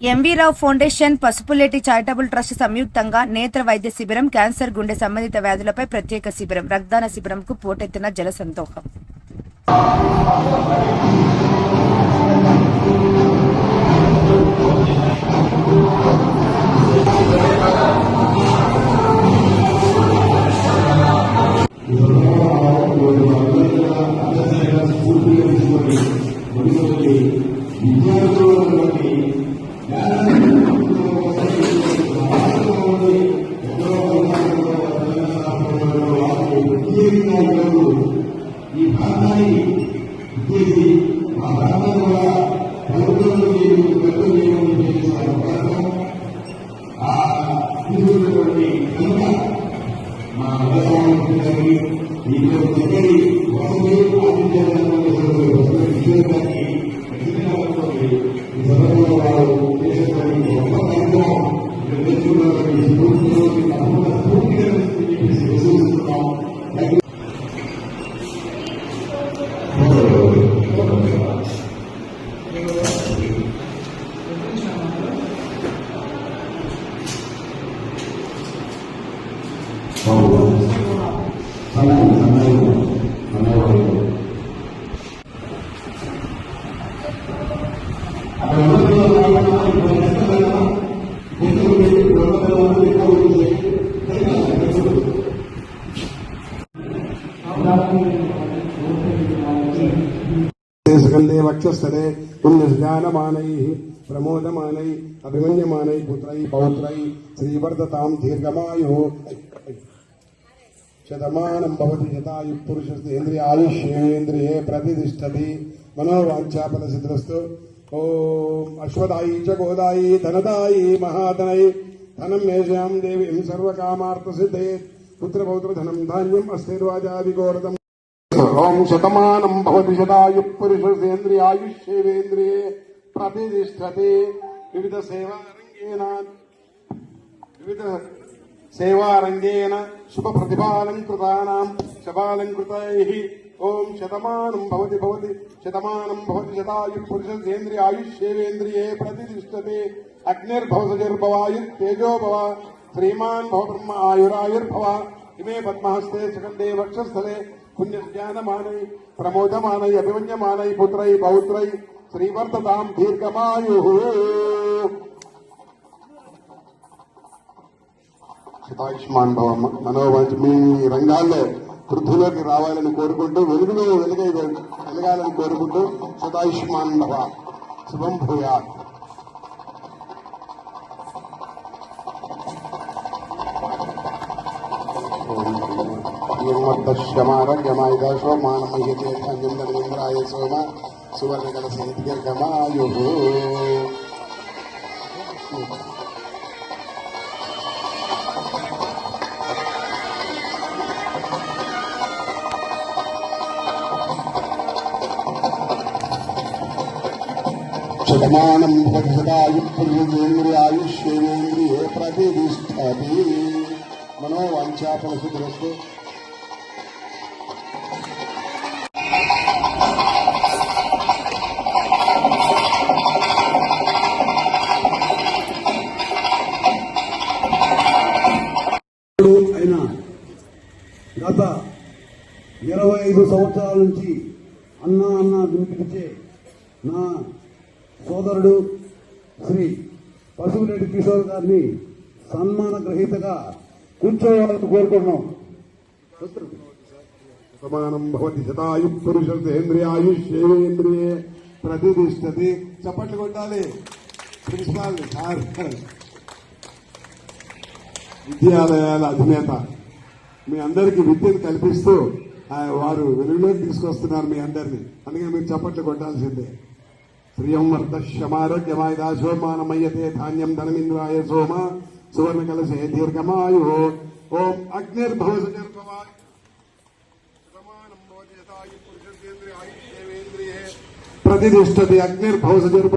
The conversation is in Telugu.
ఎంవి రావు ఫౌండేషన్, పసుపులేటి చారిటబుల్ ట్రస్ట్ సంయుక్తంగా నేత్ర వైద్య శిబిరం, క్యాన్సర్, గుండె సంబంధిత వ్యాధులపై ప్రత్యేక శిబిరం, రక్తదాన శిబిరంకు పోటెత్తిన జనసందోహం. ఈ భాగాన్ని ఉద్దేశించి ఆ భాగం కూడా ప్రభుత్వంలో ఆ తీసుకున్నటువంటి కనుక మా వ్యవసాయానికి దీంట్లో దగ్గరి వసతి ఆదిత్యానికి ఈ సభలో వారు చేసేటువంటి గొప్ప కార్యక్రమం वक्षस्थले पुण्यज्ञानमानैः प्रमोदमानैः अभिमन्यमानैः पुत्रैः पौत्रैः श्रीवर्धतां दीर्घमायुः शतमानं भवति शतायुः पुरुषस्य इन्द्रियायुष्येन्द्रिये प्रतिष्ठति मनोवाञ्छाफलसिद्धिरस्तु। ओम अश्वदायी च गोदायी धनदायी महाधनयी धनं मेषां देवीं सर्वकामार्थसिद्धये पुत्रपौत्रधनं धान्यम् अस्थिर्वाजादिगोरदम्। ओम शतमानं भवति शतायुः पुरुषस्येन्द्रियायुष्येन्द्रिये प्रतिष्ठति। विविध सेवारंगेन शुभ प्रतिपालंकृतानां शबालंकृतैः ओम शतमानं भवति शतमानं भवति शतायुः पुरुषस्येन्द्रियायुष्येन्द्रिये प्रतिष्ठति। अग्निर्भवसजर्भवायुर्तेजो भव श्रीमान् भव ब्रह्म आयुरायुर्भव। इमे पद्महस्ते सकंदे वक्षस्थले पुण्यज्ञानमानै प्रमोदमानै अभिमन्यमानै पुत्रै पौत्रै श्रीवर्धतां दीर्घमायुः। శతాయుష్మాన్ భవ. మనోవాంఛ మీ రంగాల్లో వృద్ధులోకి రావాలని కోరుకుంటూ వెలుగులో వెలగాలని కోరుకుంటూ శతాయుష్మాన్ భవ. శుభం భూయాత్. శ్రమారోగ్యమాయుధ సోమానమయ్యతే సంజందరేంద్రాయ సోమ సువర్ణకల దీర్ఘమాయు. शतमानं भवति शतायुः पुरुषस्येन्द्रियायुष्येन्द्रिये प्रतिष्ठति। मनोवाञ्छाफलसिद्धिरस्तु। అయినా గత 25 సంవత్సరాల నుంచి అన్న వినిపించే నా సోదరుడు శ్రీ పసుపులేటి కిషోర్ గారిని సన్మాన గ్రహీతగా కూర్చోవాలని కోరుకుంటున్నాం. సమానం భవతి శతాయుః పురుషస్యేంద్రియాయుష్యేంద్రియే ప్రతిష్ఠతి. చప్పట్లు కొట్టాలి. ప్రిన్సిపాల్ సార్, విద్యాలయాల అధినేత, మీ అందరికీ విద్యను కల్పిస్తూ వారు వెలుగులోకి తీసుకొస్తున్నారు మీ అందరినీ. అందుకే మీరు చప్పట్లు కొట్టాల్సిందే. శ్రియం వర్ధమారోగ్యమాయుధ సోమానమయ్యతే ధాన్యం ధనమింద్రాయ సోమ సువర్ణకలశే దీర్ఘమాయు. ఓం అగ్నిర్భవసజర్భవాయు శతమానం భవతి శతాయుః పురుషస్యేంద్రియాయుష్యేంద్రియే प्रतिष्ठति। अग्निर्भवसजर्भ